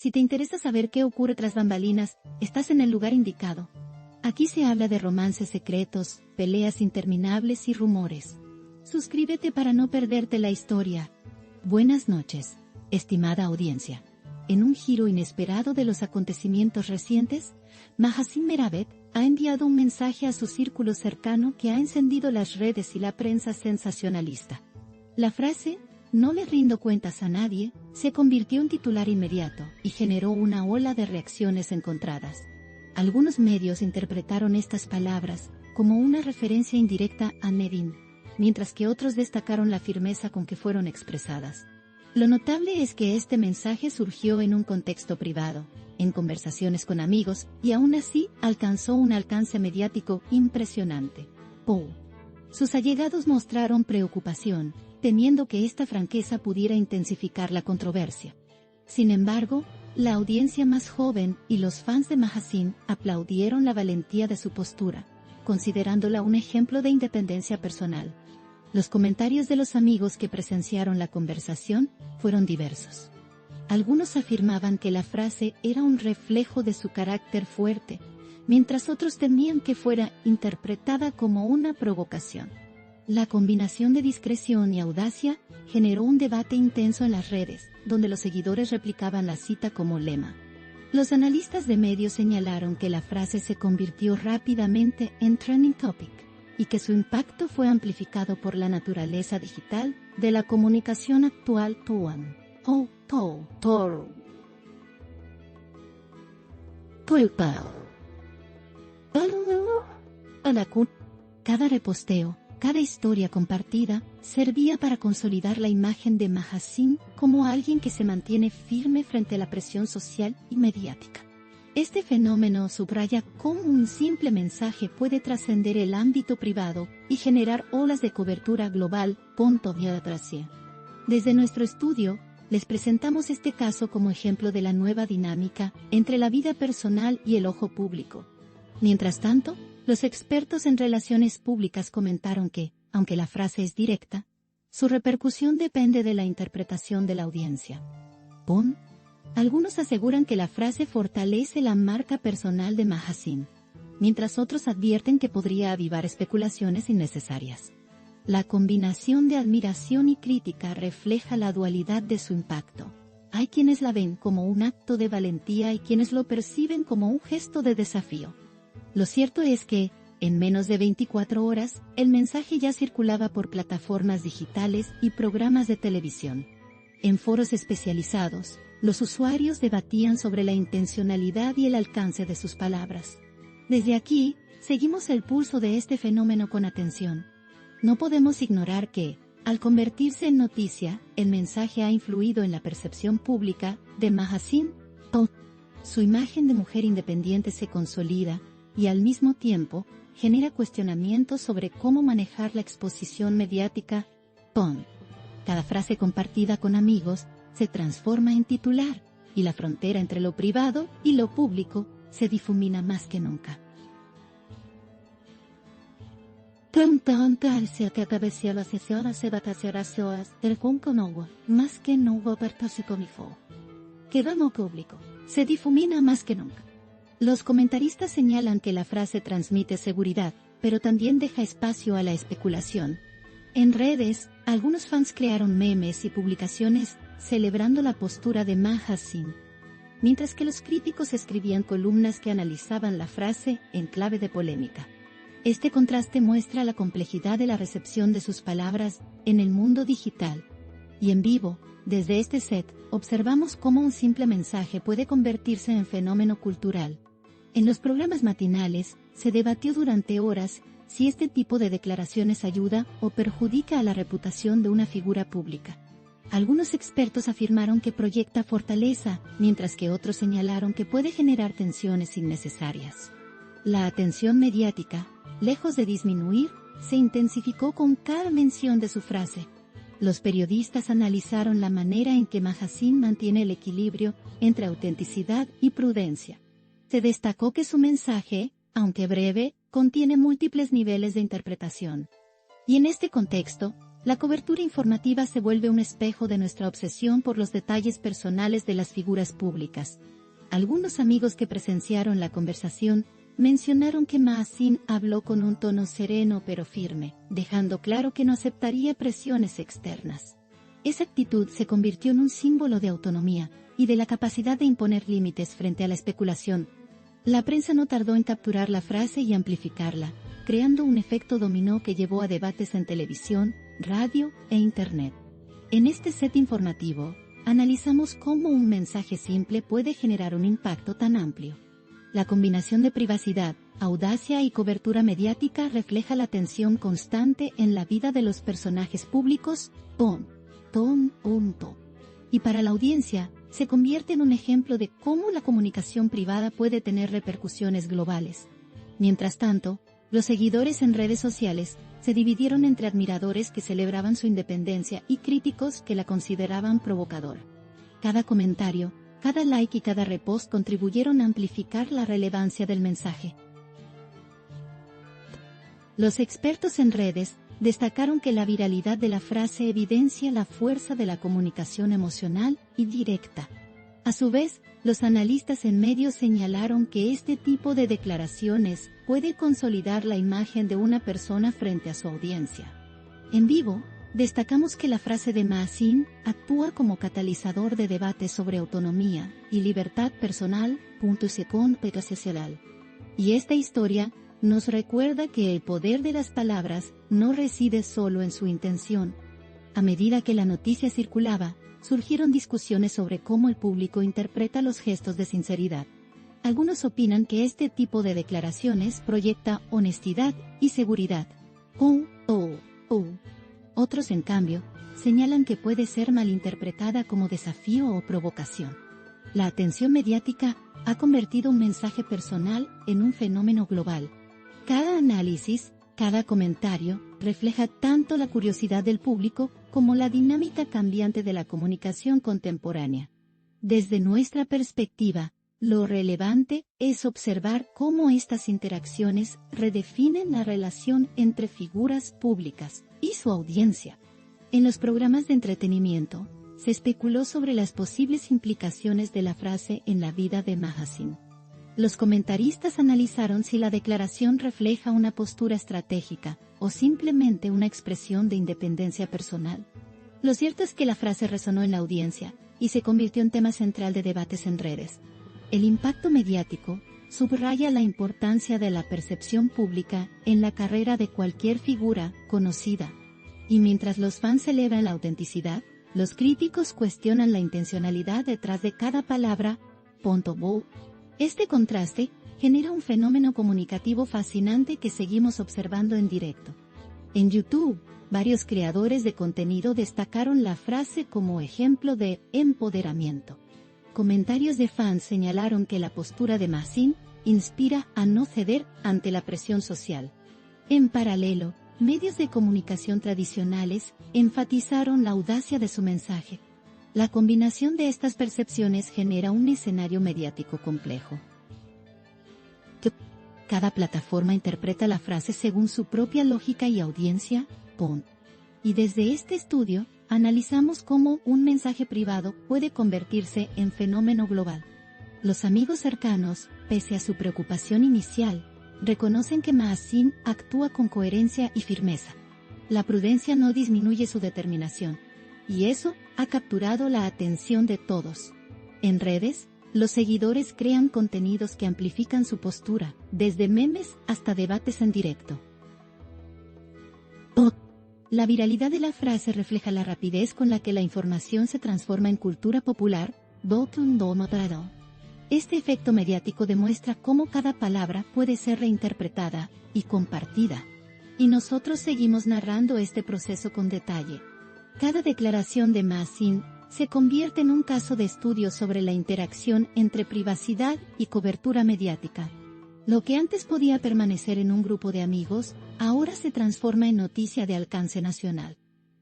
Si te interesa saber qué ocurre tras bambalinas, estás en el lugar indicado. Aquí se habla de romances secretos, peleas interminables y rumores. Suscríbete para no perderte la historia. Buenas noches, estimada audiencia. En un giro inesperado de los acontecimientos recientes, Mahasin Meravet ha enviado un mensaje a su círculo cercano que ha encendido las redes y la prensa sensacionalista. La frase, "no le rindo cuentas a nadie", se convirtió en titular inmediato y generó una ola de reacciones encontradas. Algunos medios interpretaron estas palabras como una referencia indirecta a Nevin, mientras que otros destacaron la firmeza con que fueron expresadas. Lo notable es que este mensaje surgió en un contexto privado, en conversaciones con amigos, y aún así alcanzó un alcance mediático impresionante. Sus allegados mostraron preocupación, temiendo que esta franqueza pudiera intensificar la controversia. Sin embargo, la audiencia más joven y los fans de Mahasin aplaudieron la valentía de su postura, considerándola un ejemplo de independencia personal. Los comentarios de los amigos que presenciaron la conversación fueron diversos. Algunos afirmaban que la frase era un reflejo de su carácter fuerte, mientras otros temían que fuera interpretada como una provocación. La combinación de discreción y audacia generó un debate intenso en las redes, donde los seguidores replicaban la cita como lema. Los analistas de medios señalaron que la frase se convirtió rápidamente en trending topic, y que su impacto fue amplificado por la naturaleza digital de la comunicación actual. Cada reposteo, cada historia compartida, servía para consolidar la imagen de Mahasin como alguien que se mantiene firme frente a la presión social y mediática. Este fenómeno subraya cómo un simple mensaje puede trascender el ámbito privado y generar olas de cobertura global. Desde nuestro estudio, les presentamos este caso como ejemplo de la nueva dinámica entre la vida personal y el ojo público. Mientras tanto, los expertos en relaciones públicas comentaron que, aunque la frase es directa, su repercusión depende de la interpretación de la audiencia. Algunos aseguran que la frase fortalece la marca personal de Mahasin, mientras otros advierten que podría avivar especulaciones innecesarias. La combinación de admiración y crítica refleja la dualidad de su impacto. Hay quienes la ven como un acto de valentía y quienes lo perciben como un gesto de desafío. Lo cierto es que, en menos de 24 horas, el mensaje ya circulaba por plataformas digitales y programas de televisión. En foros especializados, los usuarios debatían sobre la intencionalidad y el alcance de sus palabras. Desde aquí, seguimos el pulso de este fenómeno con atención. No podemos ignorar que, al convertirse en noticia, el mensaje ha influido en la percepción pública de Mahasin. Su imagen de mujer independiente se consolida, y al mismo tiempo, genera cuestionamientos sobre cómo manejar la exposición mediática. Cada frase compartida con amigos se transforma en titular, y la frontera entre lo privado y lo público se difumina más que nunca. Quedamos público, se difumina más que nunca. Los comentaristas señalan que la frase transmite seguridad, pero también deja espacio a la especulación. En redes, algunos fans crearon memes y publicaciones celebrando la postura de Mahasin, mientras que los críticos escribían columnas que analizaban la frase en clave de polémica. Este contraste muestra la complejidad de la recepción de sus palabras en el mundo digital. Y en vivo, desde este set, observamos cómo un simple mensaje puede convertirse en fenómeno cultural. En los programas matinales, se debatió durante horas si este tipo de declaraciones ayuda o perjudica a la reputación de una figura pública. Algunos expertos afirmaron que proyecta fortaleza, mientras que otros señalaron que puede generar tensiones innecesarias. La atención mediática, lejos de disminuir, se intensificó con cada mención de su frase. Los periodistas analizaron la manera en que Mahasin mantiene el equilibrio entre autenticidad y prudencia. Se destacó que su mensaje, aunque breve, contiene múltiples niveles de interpretación. Y en este contexto, La cobertura informativa se vuelve un espejo de nuestra obsesión por los detalles personales de las figuras públicas. Algunos amigos que presenciaron la conversación mencionaron que Mahsin habló con un tono sereno pero firme, dejando claro que no aceptaría presiones externas. Esa actitud se convirtió en un símbolo de autonomía y de la capacidad de imponer límites frente a la especulación. La prensa no tardó en capturar la frase y amplificarla, creando un efecto dominó que llevó a debates en televisión, radio e Internet. En este set informativo, analizamos cómo un mensaje simple puede generar un impacto tan amplio. La combinación de privacidad, audacia y cobertura mediática refleja la tensión constante en la vida de los personajes públicos, y para la audiencia, se convierte en un ejemplo de cómo la comunicación privada puede tener repercusiones globales. Mientras tanto, los seguidores en redes sociales se dividieron entre admiradores que celebraban su independencia y críticos que la consideraban provocadora. Cada comentario, cada like y cada repost contribuyeron a amplificar la relevancia del mensaje. Los expertos en redes destacaron que la viralidad de la frase evidencia la fuerza de la comunicación emocional y directa. A su vez, los analistas en medios señalaron que este tipo de declaraciones puede consolidar la imagen de una persona frente a su audiencia. En vivo, destacamos que la frase de Mahsin actúa como catalizador de debates sobre autonomía y libertad personal, y esta historia nos recuerda que el poder de las palabras no reside solo en su intención. A medida que la noticia circulaba, surgieron discusiones sobre cómo el público interpreta los gestos de sinceridad. Algunos opinan que este tipo de declaraciones proyecta honestidad y seguridad. Otros, en cambio, señalan que puede ser malinterpretada como desafío o provocación. La atención mediática ha convertido un mensaje personal en un fenómeno global. Cada análisis, cada comentario, refleja tanto la curiosidad del público como la dinámica cambiante de la comunicación contemporánea. Desde nuestra perspectiva, lo relevante es observar cómo estas interacciones redefinen la relación entre figuras públicas y su audiencia. En los programas de entretenimiento, se especuló sobre las posibles implicaciones de la frase en la vida de Mahsin. Los comentaristas analizaron si la declaración refleja una postura estratégica o simplemente una expresión de independencia personal. Lo cierto es que la frase resonó en la audiencia y se convirtió en tema central de debates en redes. El impacto mediático subraya la importancia de la percepción pública en la carrera de cualquier figura conocida. Y mientras los fans celebran la autenticidad, los críticos cuestionan la intencionalidad detrás de cada palabra. Este contraste genera un fenómeno comunicativo fascinante que seguimos observando en directo. En YouTube, varios creadores de contenido destacaron la frase como ejemplo de empoderamiento. Comentarios de fans señalaron que la postura de Mahsin inspira a no ceder ante la presión social. En paralelo, medios de comunicación tradicionales enfatizaron la audacia de su mensaje. La combinación de estas percepciones genera un escenario mediático complejo. Cada plataforma interpreta la frase según su propia lógica y audiencia. Y desde este estudio, analizamos cómo un mensaje privado puede convertirse en fenómeno global. Los amigos cercanos, pese a su preocupación inicial, reconocen que Mahsin actúa con coherencia y firmeza. La prudencia no disminuye su determinación. Y eso ha capturado la atención de todos. En redes, los seguidores crean contenidos que amplifican su postura, desde memes hasta debates en directo. La viralidad de la frase refleja la rapidez con la que la información se transforma en cultura popular. Este efecto mediático demuestra cómo cada palabra puede ser reinterpretada y compartida. Y nosotros seguimos narrando este proceso con detalle. Cada declaración de Mahsin se convierte en un caso de estudio sobre la interacción entre privacidad y cobertura mediática. Lo que antes podía permanecer en un grupo de amigos, ahora se transforma en noticia de alcance nacional.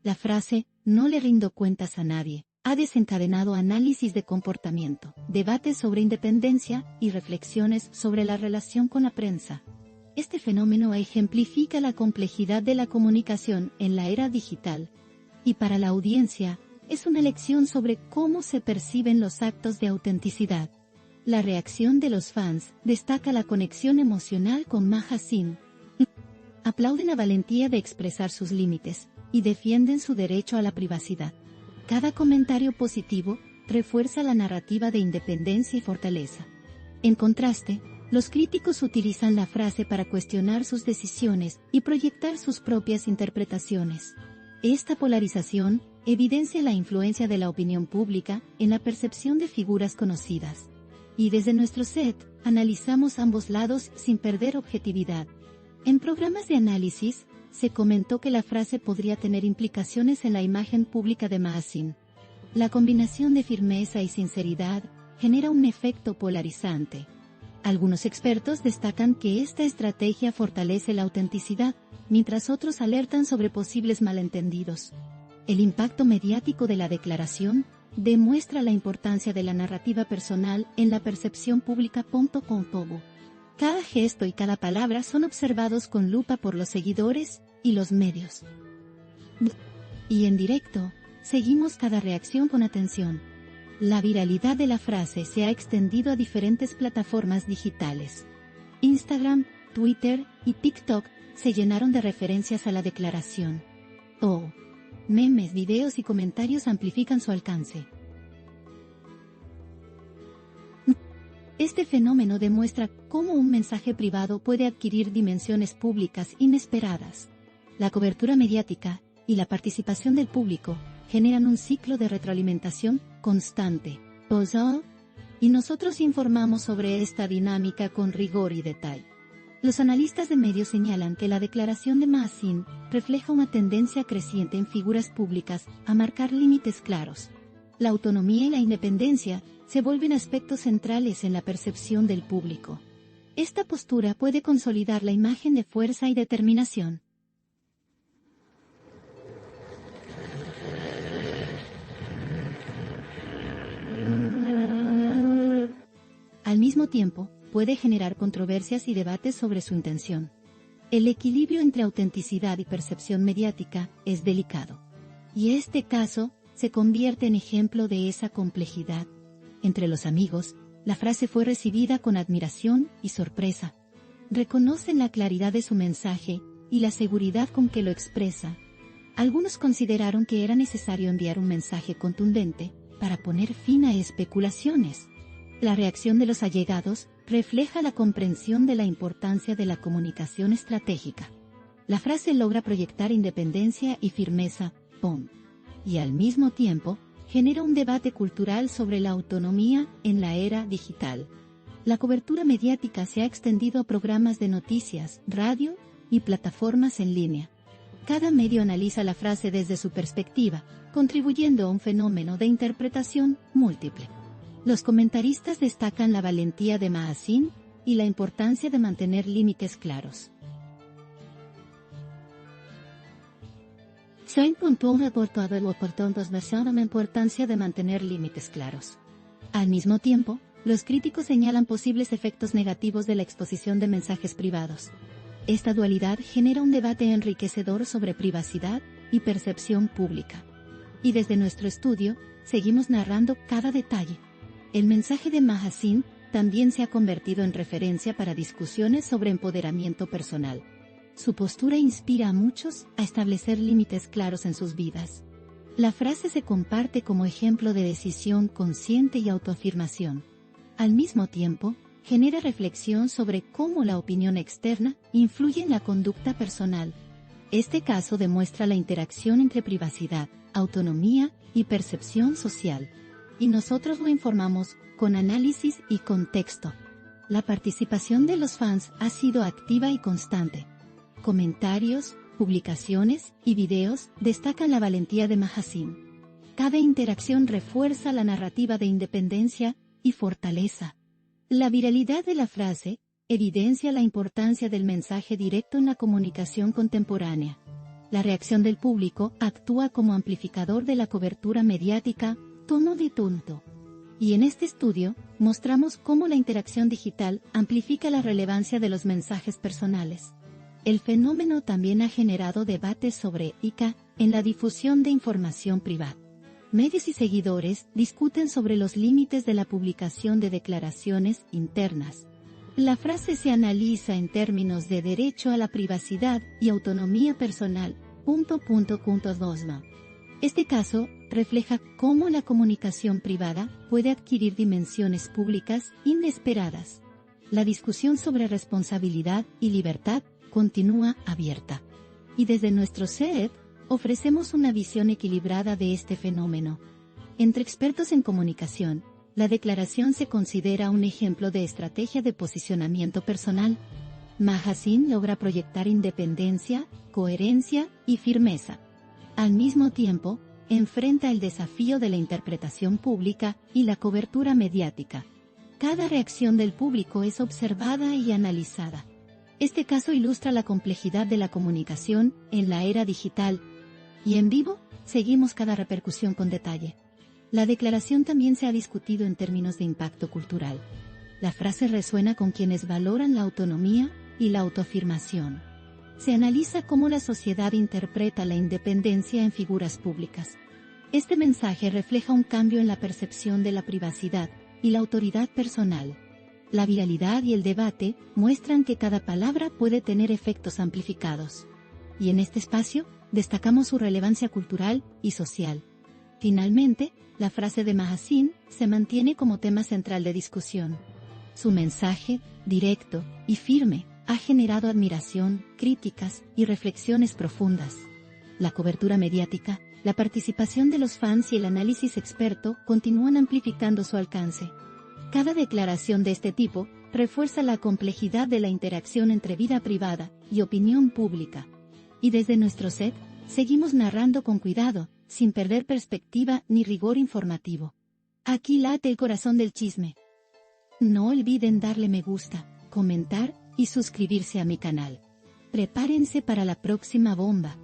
La frase, "no le rindo cuentas a nadie", ha desencadenado análisis de comportamiento, debates sobre independencia y reflexiones sobre la relación con la prensa. Este fenómeno ejemplifica la complejidad de la comunicación en la era digital. Y para la audiencia, es una lección sobre cómo se perciben los actos de autenticidad. La reacción de los fans destaca la conexión emocional con Maja Singh. Aplauden la valentía de expresar sus límites y defienden su derecho a la privacidad. Cada comentario positivo refuerza la narrativa de independencia y fortaleza. En contraste, los críticos utilizan la frase para cuestionar sus decisiones y proyectar sus propias interpretaciones. Esta polarización evidencia la influencia de la opinión pública en la percepción de figuras conocidas. Y desde nuestro set, analizamos ambos lados sin perder objetividad. En programas de análisis, se comentó que la frase podría tener implicaciones en la imagen pública de Maha Singh. La combinación de firmeza y sinceridad genera un efecto polarizante. Algunos expertos destacan que esta estrategia fortalece la autenticidad, mientras otros alertan sobre posibles malentendidos. El impacto mediático de la declaración demuestra la importancia de la narrativa personal en la percepción pública. Cada gesto y cada palabra son observados con lupa por los seguidores y los medios. Y en directo, seguimos cada reacción con atención. La viralidad de la frase se ha extendido a diferentes plataformas digitales. Instagram, Twitter y TikTok se llenaron de referencias a la declaración. Memes, videos y comentarios amplifican su alcance. Este fenómeno demuestra cómo un mensaje privado puede adquirir dimensiones públicas inesperadas. La cobertura mediática y la participación del público generan un ciclo de retroalimentación constante. Y nosotros informamos sobre esta dinámica con rigor y detalle. Los analistas de medios señalan que la declaración de Maha Singh refleja una tendencia creciente en figuras públicas a marcar límites claros. La autonomía y la independencia se vuelven aspectos centrales en la percepción del público. Esta postura puede consolidar la imagen de fuerza y determinación. Al mismo tiempo, puede generar controversias y debates sobre su intención. El equilibrio entre autenticidad y percepción mediática es delicado. Y este caso se convierte en ejemplo de esa complejidad. Entre los amigos, la frase fue recibida con admiración y sorpresa. Reconocen la claridad de su mensaje y la seguridad con que lo expresa. Algunos consideraron que era necesario enviar un mensaje contundente para poner fin a especulaciones. La reacción de los allegados refleja la comprensión de la importancia de la comunicación estratégica. La frase logra proyectar independencia y firmeza, y al mismo tiempo, genera un debate cultural sobre la autonomía en la era digital. La cobertura mediática se ha extendido a programas de noticias, radio y plataformas en línea. Cada medio analiza la frase desde su perspectiva, contribuyendo a un fenómeno de interpretación múltiple. Los comentaristas destacan la valentía de Maha Singh y la importancia de mantener límites claros. Se ha reportado la importancia de mantener límites claros. Al mismo tiempo, los críticos señalan posibles efectos negativos de la exposición de mensajes privados. Esta dualidad genera un debate enriquecedor sobre privacidad y percepción pública. Y desde nuestro estudio, seguimos narrando cada detalle. El mensaje de Maha Singh también se ha convertido en referencia para discusiones sobre empoderamiento personal. Su postura inspira a muchos a establecer límites claros en sus vidas. La frase se comparte como ejemplo de decisión consciente y autoafirmación. Al mismo tiempo, genera reflexión sobre cómo la opinión externa influye en la conducta personal. Este caso demuestra la interacción entre privacidad, autonomía y percepción social. Y nosotros lo informamos con análisis y contexto. La participación de los fans ha sido activa y constante. Comentarios, publicaciones y videos destacan la valentía de Maha Singh. Cada interacción refuerza la narrativa de independencia y fortaleza. La viralidad de la frase evidencia la importancia del mensaje directo en la comunicación contemporánea. La reacción del público actúa como amplificador de la cobertura mediática, tono de tonto. Y en este estudio, mostramos cómo la interacción digital amplifica la relevancia de los mensajes personales. El fenómeno también ha generado debates sobre ética en la difusión de información privada. Medios y seguidores discuten sobre los límites de la publicación de declaraciones internas. La frase se analiza en términos de derecho a la privacidad y autonomía personal. Este caso refleja cómo la comunicación privada puede adquirir dimensiones públicas inesperadas. La discusión sobre responsabilidad y libertad continúa abierta. Y desde nuestro set, ofrecemos una visión equilibrada de este fenómeno. Entre expertos en comunicación, la declaración se considera un ejemplo de estrategia de posicionamiento personal. Magazine logra proyectar independencia, coherencia y firmeza. Al mismo tiempo, enfrenta el desafío de la interpretación pública y la cobertura mediática. Cada reacción del público es observada y analizada. Este caso ilustra la complejidad de la comunicación en la era digital. Y en vivo, seguimos cada repercusión con detalle. La declaración también se ha discutido en términos de impacto cultural. La frase resuena con quienes valoran la autonomía y la autoafirmación. Se analiza cómo la sociedad interpreta la independencia en figuras públicas. Este mensaje refleja un cambio en la percepción de la privacidad y la autoridad personal. La viralidad y el debate muestran que cada palabra puede tener efectos amplificados. Y en este espacio, destacamos su relevancia cultural y social. Finalmente, la frase de Magazine se mantiene como tema central de discusión. Su mensaje, directo y firme, ha generado admiración, críticas y reflexiones profundas. La cobertura mediática, la participación de los fans y el análisis experto continúan amplificando su alcance. Cada declaración de este tipo refuerza la complejidad de la interacción entre vida privada y opinión pública. Y desde nuestro set, seguimos narrando con cuidado, sin perder perspectiva ni rigor informativo. Aquí late el corazón del chisme. No olviden darle me gusta, comentar y suscribirse a mi canal. Prepárense para la próxima bomba.